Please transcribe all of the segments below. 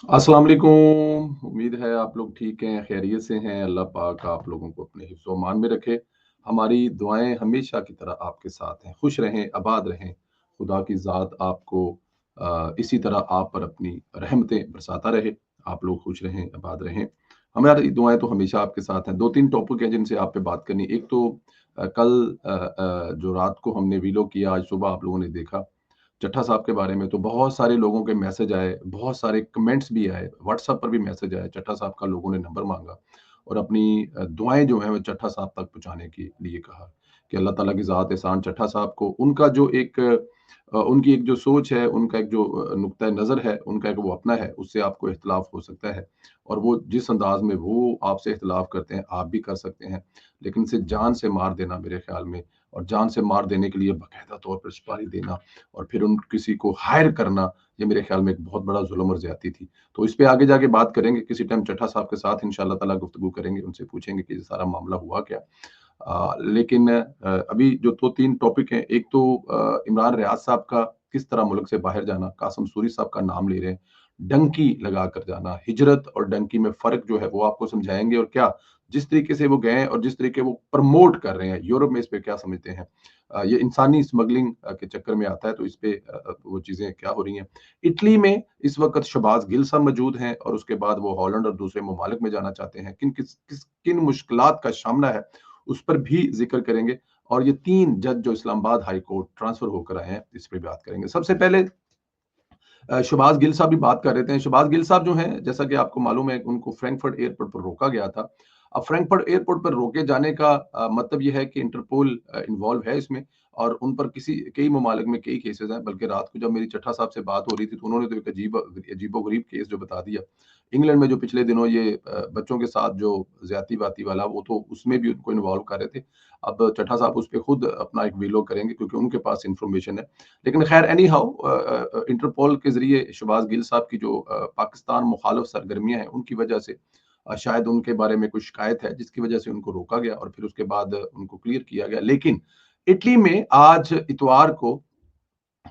अस्सलाम वालेकुम। उम्मीद है आप लोग ठीक हैं, खैरियत से हैं। अल्लाह पाक आप लोगों को अपने हिफ्ज़-ओ अमान में रखे। हमारी दुआएं हमेशा की तरह आपके साथ हैं। खुश रहें, आबाद रहें। खुदा की ज़ात आपको इसी तरह आप पर अपनी रहमतें बरसाता रहे। आप लोग खुश रहें, आबाद रहें। हमारी दुआएं तो हमेशा आपके साथ हैं। 2-3 टॉपिक हैं जिनसे आप पे बात करनी। एक तो कल जो रात को हमने वीलॉग किया, आज सुबह आप लोगों ने देखा चट्ठा साहब के बारे में। तो बहुत सारे लोगों के मैसेज आए, बहुत सारे कमेंट्स भी आए, व्हाट्सएप पर भी मैसेज आए। चट्ठा साहब का लोगों ने नंबर मांगा और अपनी दुआएं जो हैं वो चट्ठा साहब तक पहुंचाने के लिए कहा कि अल्लाह ताला की ज़ात एहसान चट्ठा साहब को उनका जो एक उनकी एक जो सोच है, उनका एक जो नुक्ता नज़र है, उनका एक वो अपना है, उससे आपको इख्तिलाफ हो सकता है और वो जिस अंदाज में वो आपसे इख्तिलाफ करते हैं आप भी कर सकते हैं, लेकिन इसे जान से मार देना मेरे ख्याल में, और जान से मार देने के लिए बाकायदा तौर पर सुपारी देना और फिर उन किसी को हायर करना, ये मेरे ख्याल में एक बहुत बड़ा जुल्म और ज्यादती थी। तो इस पे आगे जाके बात करेंगे किसी टाइम चट्ठा साहब के साथ, इंशाल्लाह ताला गुफ्तगू करेंगे, उनसे पूछेंगे कि ये सारा मामला हुआ क्या। लेकिन अभी जो 2-3 टॉपिक हैं, एक तो इमरान रियाज साहब का किस तरह मुल्क से बाहर जाना, कासिम सूरी साहब का नाम ले रहे हैं, डंकी लगा कर जाना, हिजरत और डंकी में फ़र्क जो है वो आपको समझाएँगे, और क्या जिस तरीके से वो गए हैं और जिस तरीके वो प्रमोट कर रहे हैं, यूरोप में इस पे क्या समझते हैं? ये इंसानी स्मगलिंग के चक्कर में आता है, तो इस पे वो चीज़ें क्या हो रही हैं? इटली में इस वक़्त शहबाज़ गिल साहब मौजूद हैं और उसके बाद वो हॉलैंड और दूसरे ममालिक में जाना चाहते हैं। किन मुश्किलात का सामना है, उस पर भी ज़िक्र करेंगे, और ये 3 जज जो इस्लामाबाद हाई कोर्ट ट्रांसफ़र होकर आए हैं, इस पे बात करेंगे। सबसे पहले शहबाज़ गिल साहब भी बात कर रहे थे। शहबाज़ गिल साहब जो हैं, जैसा कि आपको मालूम है, उनको फ्रैंकफर्ट एयरपोर्ट पर रोका गया था। अब फ्रैंकफर्ट एयरपोर्ट पर रोके जाने का मतलब ये है कि इंटरपोल इन्वॉल्व है इसमें, और उन पर कई ममालिक में कई केसेज़ हैं। बल्कि रात को जब मेरी चट्ठा साहब से बात हो रही थी, तो उन्होंने तो एक अजीबो-गरीब केस जो बता दिया। इंग्लैंड में जो पिछले दिनों ये बच्चों के साथ जो ज़्यादती-वाती वाला, वो तो उसमें भी उनको इन्वॉल्व कर रहे थे। अब चट्ठा साहब उस पे खुद अपना एक वीलॉग करेंगे, क्योंकि उनके पास इन्फॉर्मेशन है। लेकिन खैर एनी हाउ, इंटरपोल के जरिए शहबाज गिल साहब की जो पाकिस्तान मुखालिफ सरगर्मियां हैं, उनकी वजह से शायद उनके बारे में कुछ शिकायत है, जिसकी वजह से उनको रोका गया और फिर उसके बाद उनको क्लियर किया गया। लेकिन इटली में आज इतवार को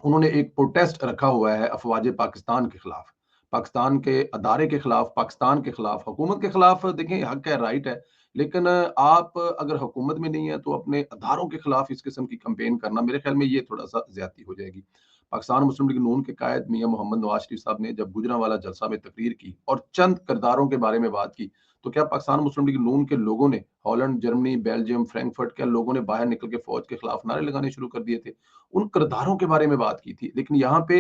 उन्होंने एक प्रोटेस्ट रखा हुआ है अफवाज पाकिस्तान के खिलाफ, पाकिस्तान के अदारे के खिलाफ, पाकिस्तान के खिलाफ, हुकूमत के खिलाफ। देखें, हक है, राइट है, लेकिन आप अगर हुकूमत में नहीं है तो अपने अदारों के खिलाफ इस किस्म की कंपेन करना, मेरे ख्याल में ये थोड़ा सा ज्यादती हो जाएगी। पाकिस्तान मुस्लिम लीग नून के कायद मियां मोहम्मद नवाज शरीफ साहब ने जब गुजरांवाला जलसा में तकरीर की और चंद किरदारों के बारे में बात की, तो क्या पाकिस्तान मुस्लिम लीग नून के लोगों ने, हॉलैंड, जर्मनी, बेल्जियम, फ्रैंकफर्ट, क्या लोगों ने बाहर निकल के फौज के खिलाफ नारे लगाने शुरू कर दिए थे? उन किरदारों के बारे में बात की थी। लेकिन यहाँ पे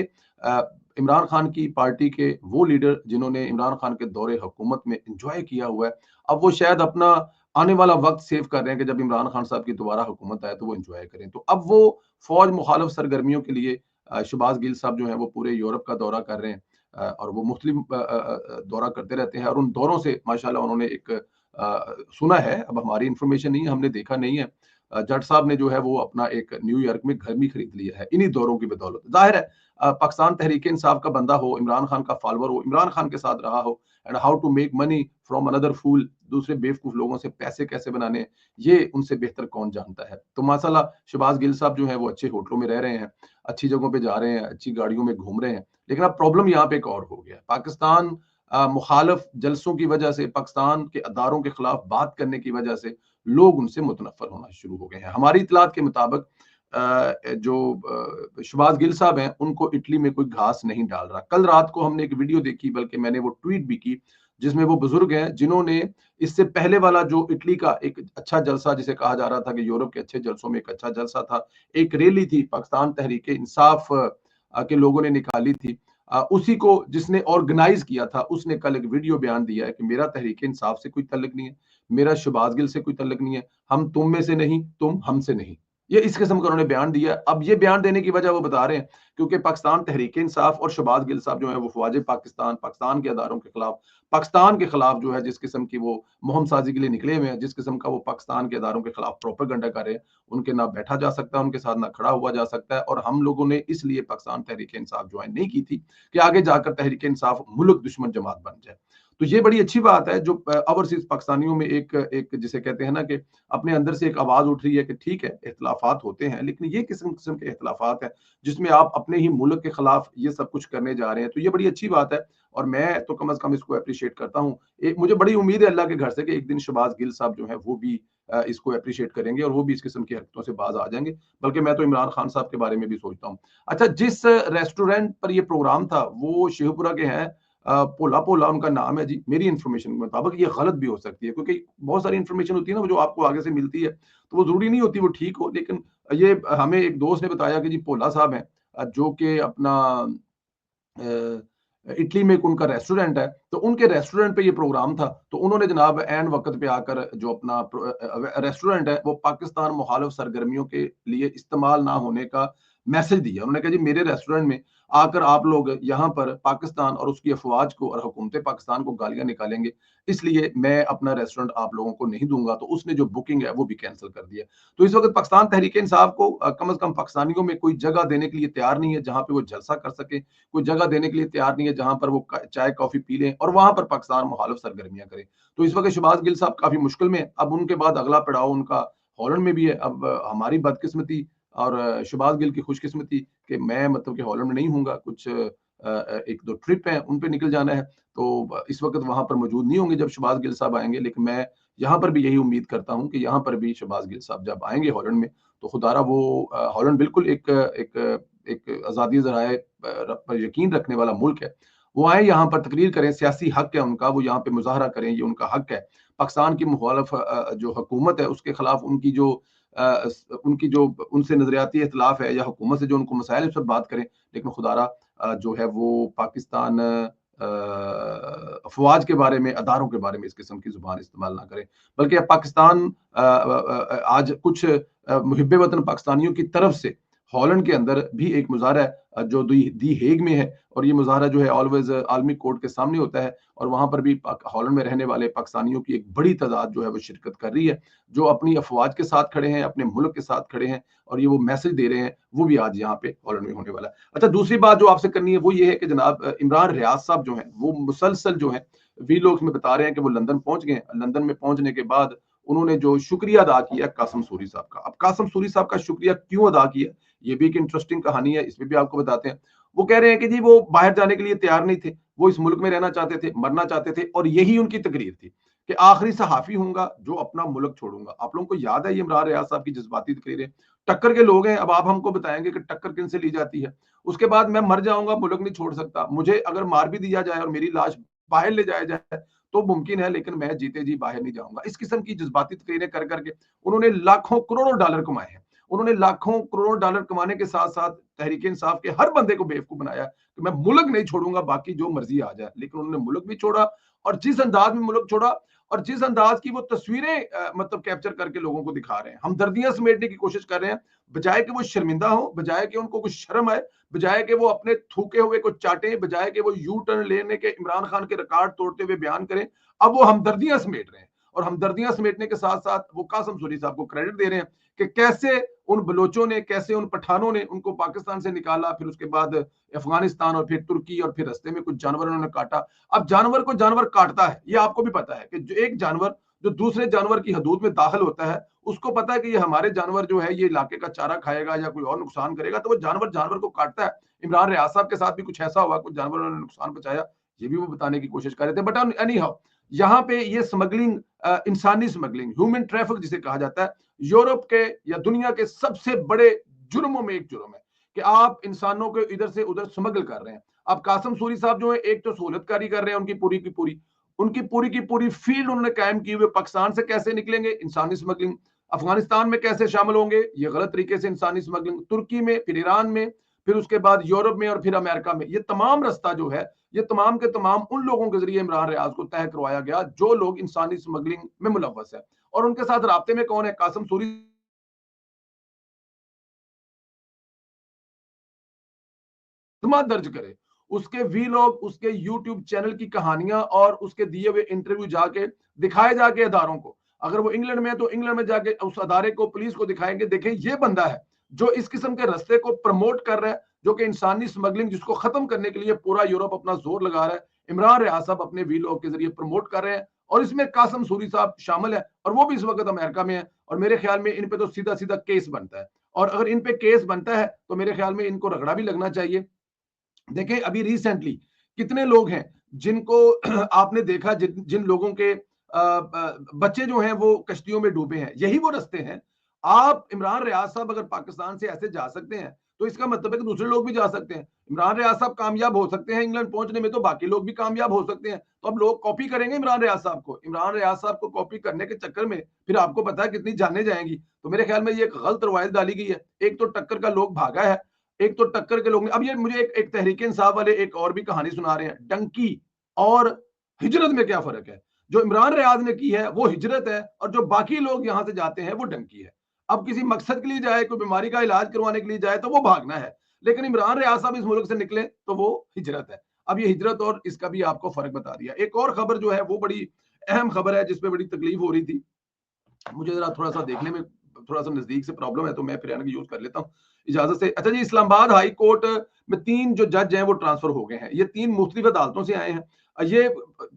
इमरान खान की पार्टी के वो लीडर जिन्होंने इमरान खान के दौरे हुकूमत में एंजॉय किया हुआ है, अब वो शायद अपना आने वाला वक्त सेव कर रहे हैं कि जब इमरान खान साहब की दोबारा हुकूमत आए तो वो एंजॉय करें। तो अब वो फौज मुखालिफ सरगर्मियों के लिए शहबाज गिल साहब जो हैं वो पूरे यूरोप का दौरा कर रहे हैं, और वो मुख्तलिफ दौरा करते रहते हैं, और उन दौरों से माशाल्लाह उन्होंने एक सुना है, अब हमारी इंफॉर्मेशन नहीं है, हमने देखा नहीं है, जट साहब ने जो है वो अपना एक न्यूयॉर्क में घर भी खरीद लिया है इन्हीं दौरों की बदौलत। जाहिर है पाकिस्तान तहरीक इंसाफ का बंदा हो, इमरान खान का फॉलोअर हो, इमरान खान के साथ रहा हो, and how to make money from another fool, दूसरे बेवकूफ लोगों से पैसे कैसे बनाने हैं, ये उनसे बेहतर कौन जानता है। तो माशाल्लाह शहबाज गिल साहब जो है वो अच्छे होटलों में रह रहे हैं, अच्छी जगहों पे जा रहे हैं, अच्छी गाड़ियों में घूम रहे हैं। लेकिन अब प्रॉब्लम यहाँ पे एक और हो गया है। पाकिस्तान मुखालिफ जलसों की वजह से, पाकिस्तान के अदारों के खिलाफ बात करने की वजह से लोग उनसे मुतनफ़र होना शुरू हो गए हैं। हमारी इत्तलात के मुताबिक जो शहबाज गिल साहब हैं, उनको इटली में कोई घास नहीं डाल रहा। कल रात को हमने एक वीडियो देखी, बल्कि मैंने वो ट्वीट भी की, जिसमें वो बुजुर्ग हैं जिन्होंने इससे पहले वाला जो इटली का एक अच्छा जलसा, जिसे कहा जा रहा था कि यूरोप के अच्छे जलसों में एक अच्छा जलसा था, एक रैली थी पाकिस्तान तहरीक इंसाफ के लोगों ने निकाली थी, उसी को जिसने ऑर्गेनाइज किया था, उसने कल एक वीडियो बयान दिया है कि मेरा तहरीक इंसाफ से कोई तल्लुक नहीं है, मेरा शहबाज गिल से कोई तल्लुक नहीं है, हम तुम में से नहीं, तुम हमसे नहीं। ये इस किस्म का उन्होंने बयान दिया। अब ये बयान देने की वजह वो बता रहे हैं क्योंकि पाकिस्तान तहरीक इंसाफ और शहबाज गिल साहब जो है वो फौज पाकिस्तान, पाकिस्तान के अदारों के खिलाफ, पाकिस्तान के खिलाफ जो है जिस किस्म की वो मुहिम साजी के लिए निकले हुए हैं, जिस किस्म का वो पाकिस्तान के अदारों के खिलाफ प्रोपेगेंडा कर रहे हैं, उनके ना बैठा जा सकता है, उनके साथ ना खड़ा हुआ जा सकता है। और हम लोगों ने इसलिए पाकिस्तान तहरीक इंसाफ ज्वाइन नहीं की थी कि आगे जाकर तहरीक इंसाफ मुल्क दुश्मन जमात बन जाए। تو یہ بڑی اچھی بات ہے جو اوورسیز پاکستانیوں میں ایک جسے کہتے ہیں نا کہ اپنے اندر سے ایک آواز اٹھ رہی ہے کہ ٹھیک ہے اختلافات ہوتے ہیں لیکن یہ قسم کے اختلافات ہیں جس میں آپ اپنے ہی ملک کے خلاف یہ سب کچھ کرنے جا رہے ہیں، تو یہ بڑی اچھی بات ہے اور میں تو کم از کم اس کو اپریشیٹ کرتا ہوں۔ مجھے بڑی امید ہے اللہ کے گھر سے کہ ایک دن شہباز گل صاحب جو ہیں وہ بھی اس کو اپریشیٹ کریں گے اور وہ بھی اس قسم کی حرکتوں سے باز آ جائیں گے، بلکہ میں تو عمران خان صاحب کے بارے میں بھی سوچتا ہوں۔ اچھا، جس ریسٹورینٹ پر یہ پروگرام تھا وہ شیخ پورہ کے ہیں، پولا ان کا نام ہے جی، میری انفارمیشن کے مطابق یہ غلط بھی ہو سکتی ہے کیونکہ بہت ساری انفارمیشن ہوتی ہے نا جو آپ کو آگے سے ملتی ہے تو وہ ضروری نہیں ہوتی وہ ٹھیک ہو، لیکن یہ ہمیں ایک دوست نے بتایا کہ جی پولا صاحب ہیں جو کہ اپنا اٹلی میں ایک ان کا ریسٹورینٹ ہے، تو ان کے ریسٹورینٹ پہ یہ پروگرام تھا، تو انہوں نے جناب عین وقت پہ آ کر جو اپنا ریسٹورینٹ ہے وہ پاکستان مخالف سرگرمیوں کے لیے استعمال نہ ہونے کا میسج دیا۔ انہوں نے کہا جی میرے ریسٹورینٹ میں آ کر آپ لوگ یہاں پر پاکستان اور اس کی افواج کو اور حکومت پاکستان کو گالیاں نکالیں گے، اس لیے میں اپنا ریسٹورینٹ آپ لوگوں کو نہیں دوں گا، تو اس نے جو بکنگ ہے وہ بھی کینسل کر دیا۔ تو اس وقت پاکستان تحریک انصاف کو کم از کم پاکستانیوں میں کوئی جگہ دینے کے لیے تیار نہیں ہے جہاں پہ وہ جلسہ کر سکے، کوئی جگہ دینے کے لیے تیار نہیں ہے جہاں پر وہ چائے کافی پی لیں اور وہاں پر پاکستان مخالف سرگرمیاں کریں۔ تو اس وقت شہباز گل صاحب کافی مشکل میں، اب ان کے بعد اگلا پڑاؤ ان کا ہالینڈ میں بھی ہے۔ اب ہماری بدقسمتی اور شہباز گل کی خوش قسمتی کہ میں مطلب کہ ہالینڈ میں نہیں ہوں گا، کچھ ایک دو ٹرپ ہیں ان پہ نکل جانا ہے، تو اس وقت وہاں پر موجود نہیں ہوں گے جب شہباز گل صاحب آئیں گے، لیکن میں یہاں پر بھی یہی امید کرتا ہوں کہ یہاں پر بھی شہباز گل صاحب جب آئیں گے ہالینڈ میں تو خدا را وہ ہالینڈ بالکل ایک آزادی ذرائع پر یقین رکھنے والا ملک ہے، وہ آئیں یہاں پر تقریر کریں، سیاسی حق ہے ان کا، وہ یہاں پہ مظاہرہ کریں، یہ ان کا حق ہے۔ پاکستان کی مخالف جو حکومت ہے اس کے خلاف ان کی جو ان سے نظریاتی اختلاف ہے یا حکومت سے جو ان کو مسائل اس پر بات کریں، لیکن خدا را جو ہے وہ پاکستان افواج کے بارے میں، اداروں کے بارے میں اس قسم کی زبان استعمال نہ کریں، بلکہ پاکستان آج کچھ محب وطن پاکستانیوں کی طرف سے ہالینڈ کے اندر بھی ایک مظاہرہ ہے جو دی ہیگ میں ہے، اور یہ مظاہرہ جو ہے آلویز عالمی کورٹ کے سامنے ہوتا ہے، اور وہاں پر بھی ہالینڈ میں رہنے والے پاکستانیوں کی ایک بڑی تعداد جو ہے وہ شرکت کر رہی ہے، جو اپنی افواج کے ساتھ کھڑے ہیں، اپنے ملک کے ساتھ کھڑے ہیں، اور یہ وہ میسج دے رہے ہیں، وہ بھی آج یہاں پہ ہالینڈ میں ہونے والا ہے۔ اچھا، دوسری بات جو آپ سے کرنی ہے وہ یہ ہے کہ جناب عمران ریاض صاحب جو ہیں وہ مسلسل جو ہیں وی لوگ میں بتا رہے ہیں کہ وہ لندن پہنچ گئے ہیں، لندن میں پہنچنے کے بعد انہوں نے جو شکریہ ادا کیا قاسم سوری صاحب کا، اب قاسم سوری صاحب کا شکریہ کیوں ادا کیا، یہ بھی ایک انٹرسٹنگ کہانی ہے، اس میں بھی آپ کو بتاتے ہیں۔ وہ کہہ رہے ہیں کہ جی وہ باہر جانے کے لیے تیار نہیں تھے، وہ اس ملک میں رہنا چاہتے تھے، مرنا چاہتے تھے، اور یہی ان کی تقریر تھی کہ آخری صحافی ہوں گا جو اپنا ملک چھوڑوں گا۔ آپ لوگوں کو یاد ہے یہ عمران ریاض صاحب کی جذباتی تقریریں، ٹکر کے لوگ ہیں، اب آپ ہم کو بتائیں گے کہ ٹکر کن سے لی جاتی ہے۔ اس کے بعد میں مر جاؤں گا، ملک نہیں چھوڑ سکتا، مجھے اگر مار بھی دیا جائے اور میری لاش باہر لے جایا جائے تو ممکن ہے، لیکن میں جیتے جی باہر نہیں جاؤں گا۔ اس قسم کی جذباتی تقریریں کر کر کے انہوں نے لاکھوں کروڑوں ڈالر کمائے ہیں، انہوں نے لاکھوں کروڑ ڈالر کمانے کے ساتھ ساتھ تحریک انصاف کے ہر بندے کو بیوقوف بنایا کہ میں ملک نہیں چھوڑوں گا، باقی جو مرضی آ جائے، لیکن انہوں نے ملک بھی چھوڑا، اور جس انداز میں ملک چھوڑا اور جس انداز کی وہ تصویریں مطلب کیپچر کر کے لوگوں کو دکھا رہے ہیں، ہمدردیاں سمیٹنے کی کوشش کر رہے ہیں، بجائے کہ وہ شرمندہ ہوں، بجائے کہ ان کو کچھ شرم آئے، بجائے کہ وہ اپنے تھوکے ہوئے کو چاٹیں، بجائے کہ وہ یو ٹرن لینے کے عمران خان کے ریکارڈ توڑتے ہوئے بیان کریں، اب وہ ہمدردیاں سمیٹ رہے ہیں، اور ہمدردیاں سمیٹنے کے ساتھ ساتھ وہ قاسم سوری صاحب کو کریڈٹ دے رہے ہیں کہ کیسے ان بلوچوں نے، کیسے ان پٹھانوں نے ان کو پاکستان سے نکالا، پھر اس کے بعد افغانستان اور پھر ترکی، اور پھر رستے میں کچھ جانور انہوں نے کاٹا۔ اب جانور کو جانور کاٹتا ہے، یہ آپ کو بھی پتا ہے کہ جو ایک جانور جو دوسرے جانور کی حدود میں داخل ہوتا ہے، اس کو پتا ہے کہ یہ ہمارے جانور جو ہے یہ علاقے کا چارہ کھائے گا یا کوئی اور نقصان کرے گا، تو وہ جانور کو کاٹتا ہے۔ عمران ریاض صاحب کے ساتھ بھی کچھ ایسا ہوا، کچھ جانوروں نے نقصان پہنچایا، یہ بھی وہ بتانے کی کوشش کر رہے تھے، بٹ اینی ہاؤ یہاں پہ یہ سمگلنگ، انسانی سمگلنگ، ہیومن ٹریفک جسے کہا جاتا ہے، یورپ کے یا دنیا کے سب سے بڑے جرموں میں ایک جرم ہے کہ آپ انسانوں کو ادھر سے ادھر سمگل کر رہے ہیں۔ اب قاسم سوری صاحب جو ہے ایک تو سہولت کاری کر رہے ہیں، ان کی پوری فیلڈ انہوں نے قائم کی ہوئے، پاکستان سے کیسے نکلیں گے، انسانی سمگلنگ، افغانستان میں کیسے شامل ہوں گے، یہ غلط طریقے سے انسانی سمگلنگ، ترکی میں، پھر ایران میں، پھر اس کے بعد یورپ میں، اور پھر امریکہ میں، یہ تمام رستہ جو ہے یہ تمام کے تمام ان لوگوں کے ذریعے عمران ریاض کو طے کروایا گیا جو لوگ انسانی سمگلنگ میں ملوث ہیں، اور ان کے ساتھ رابطے میں کون ہے؟ قاسم سوری درج کرے، اس کے وی لوگ، اس کے یوٹیوب چینل کی کہانیاں، اور اس کے دیے ہوئے انٹرویو جا کے دکھائے جا کے اداروں کو، اگر وہ انگلینڈ میں ہے تو انگلینڈ میں جا کے اس ادارے کو، پولیس کو دکھائیں گے، دیکھیں یہ بندہ ہے جو اس قسم کے رستے کو پروموٹ کر رہا ہے، جو کہ انسانی سمگلنگ جس کو ختم کرنے کے لیے پورا یورپ اپنا زور لگا رہا ہے، इमरान रियाज साहब अपने वीलॉग के जरिए प्रमोट कर रहे हैं, और इसमें कासिम सूरी साहब शामिल है, और वो भी इस वक्त अमेरिका में है, और मेरे ख्याल में इन पे तो सीधा सीधा केस बनता है, और अगर इन पे केस बनता है तो मेरे ख्याल में इनको रगड़ा भी लगना चाहिए। देखें अभी रिसेंटली कितने लोग हैं जिनको आपने देखा, जिन लोगों के बच्चे जो हैं वो कश्तियों में डूबे हैं, यही वो रास्ते हैं। आप इमरान रियाज साहब अगर पाकिस्तान से ऐसे जा सकते हैं तो इसका मतलब है कि दूसरे लोग भी जा सकते हैं। इमरान रियाज साहब कामयाब हो सकते हैं इंग्लैंड पहुंचने में, तो बाकी लोग भी कामयाब हो सकते हैं। तो अब लोग कॉपी करेंगे इमरान रियाज साहब को, इमरान रियाज साहब को कॉपी करने के चक्कर में फिर आपको पता है कितनी जाने जाएंगी। तो मेरे ख्याल में ये एक गलत रवायत डाली गई है। एक तो टक्कर का लोग भागा है, एक तो टक्कर के लोग ने, अब ये मुझे एक तहरीक इंसाफ वाले एक और भी कहानी सुना रहे हैं, डंकी और हिजरत में क्या फर्क है। जो इमरान रियाज ने की है वो हिजरत है, और जो बाकी लोग यहां से जाते हैं वो डंकी है। अब किसी मकसद के लिए जाए, कोई बीमारी का इलाज करवाने के लिए जाए तो वो भागना है, लेकिन इमरान रियाज साहब इस मुल्क से निकले तो वो हिजरत है। अब ये हिजरत और इसका भी आपको फर्क बता दिया। एक और खबर जो है वो बड़ी अहम खबर है, जिसपे बड़ी तकलीफ हो रही थी मुझे, जरा थोड़ा सा देखने में थोड़ा सा नजदीक से प्रॉब्लम है, तो मैं फिर यूज कर लेता हूँ इजाजत से। अच्छा जी, इस्लामाबाद हाई कोर्ट में 3 जो जज हैं वो ट्रांसफर हो गए हैं। ये 3 मुख्तलिफ अदालतों से आए हैं। ये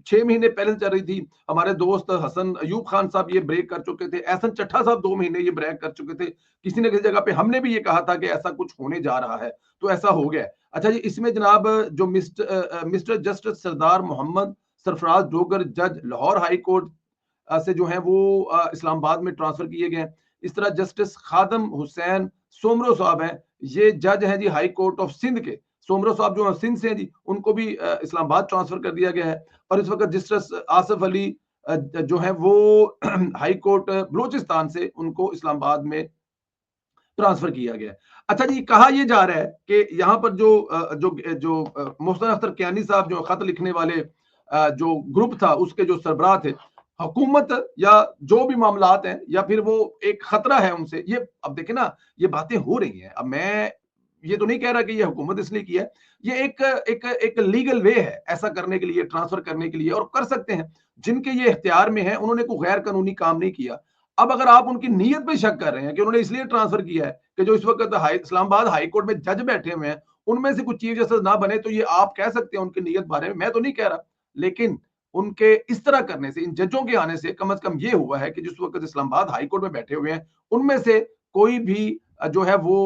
6 महीने पहले चल रही थी। हमारे दोस्त हसन अयूब खान साहब ये ब्रेक कर चुके थे, एहसन चट्टा साहब 2 महीने ये ब्रेक कर चुके थे। किसी न किसी जगह पे हमने भी ये कहा था कि ऐसा कुछ होने जा रहा है, तो ऐसा हो गया। अच्छा जी, इसमें जनाब जो मिस्टर जस्टिस सरदार मोहम्मद सरफराज डोगर जज लाहौर हाई कोर्ट से जो है वो इस्लामाबाद में ट्रांसफर किए गए। इस तरह जस्टिस खादम हुसैन सोमरो साहब हैं, ये जज हैं जी हाई कोर्ट ऑफ सिंध के। सोमरो साहब जो है सिंध से हैं जी, उनको भी इस्लामाबाद ट्रांसफर कर दिया गया है। और इस वक्त जस्टिस आसिफ अली जो है वो हाई कोर्ट बलोचिस्तान से, उनको इस्लामाबाद में ट्रांसफर किया गया। अच्छा जी, कहा यह जा रहा है कि यहाँ पर जो मोहसिन अख्तर कियानी साहब जो खत लिखने वाले जो ग्रुप था उसके जो सरबराह थे, हुकूमत या जो भी मामलात हैं, या फिर वो एक खतरा है उनसे, ये अब देखे ना, ये बातें हो रही हैं। अब मैं ये तो नहीं कह रहा कि ये हुकूमत इसलिए की है, ये एक लीगल वे है ऐसा करने के लिए, ट्रांसफर करने के लिए, और कर सकते हैं जिनके ये इख्तियार में है, उन्होंने कोई गैर कानूनी काम नहीं किया। अब अगर आप उनकी नीयत पे शक कर रहे हैं कि उन्होंने इसलिए ट्रांसफर किया है कि जो इस वक्त इस्लामाबाद हाई कोर्ट में जज बैठे हुए हैं उनमें से कुछ चीफ जस्टिस ना बने, तो ये आप कह सकते हैं उनकी नीयत बारे में, मैं तो नहीं कह रहा। लेकिन उनके इस तरह करने से, इन जजों के आने से कम से कम ये हुआ है कि जिस वक्त इस्लामाबाद हाई कोर्ट में बैठे हुए हैं उनमें से कोई भी जो है वो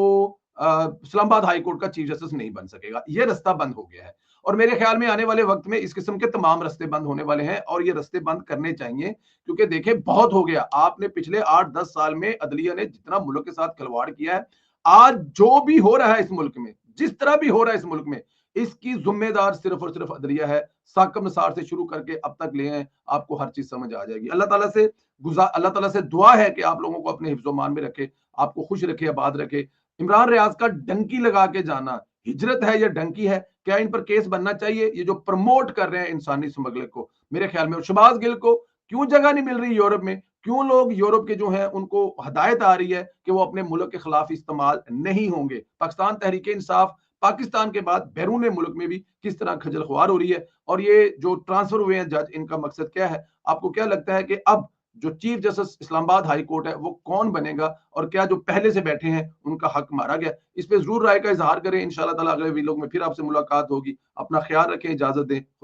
इस्लामाबाद हाई कोर्ट का चीफ जस्टिस नहीं बन सकेगा। ये रास्ता बंद हो गया है, और मेरे ख्याल में आने वाले वक्त में इस किस्म के तमाम रास्ते बंद होने वाले हैं, और ये रास्ते बंद करने चाहिए। क्योंकि देखें बहुत हो गया, आपने पिछले 8-10 साल में अदलिया ने जितना मुल्क के साथ खिलवाड़ किया है, आज जो भी हो रहा है इस मुल्क में, जिस तरह भी हो रहा है इस मुल्क में, इसकी जिम्मेदार सिर्फ और सिर्फ अदलिया है। साकब नसार से शुरू करके अब तक ले आए, आपको हर चीज समझ आ जाएगी। अल्लाह ताला से दुआ है कि आप लोगों को अपने हिफ्ज़ो मान में रखे, आपको खुश रखे, आबाद रखे। इमरान रियाज का डंकी लगा के जाना हिजरत है या डंकी है? क्या इन पर केस बनना चाहिए? ये जो प्रमोट कर रहे हैं इंसानी स्मगलर को, मेरे ख्याल में। और शहबाज गिल को क्यों जगह नहीं मिल रही यूरोप में? क्यों लोग यूरोप के जो हैं उनको हदायत आ रही है कि वो अपने मुल्क के खिलाफ इस्तेमाल नहीं होंगे? पाकिस्तान तहरीक इंसाफ पाकिस्तान के बाद बैरून मुल्क में भी किस तरह खजल खुआर हो रही है। और ये जो ट्रांसफर हुए हैं जज, इनका मकसद क्या है? आपको क्या लगता है कि अब जो chief justice Islamabad high court है वो कौन बनेगा, और क्या जो पहले से बैठे हैं उनका हक मारा गया? इस पे जरूर राय का इजहार करें। इंशाल्लाह ताला अगले वीडियो में फिर आपसे मुलाकात होगी। अपना ख्याल रखें, इजाजत दें।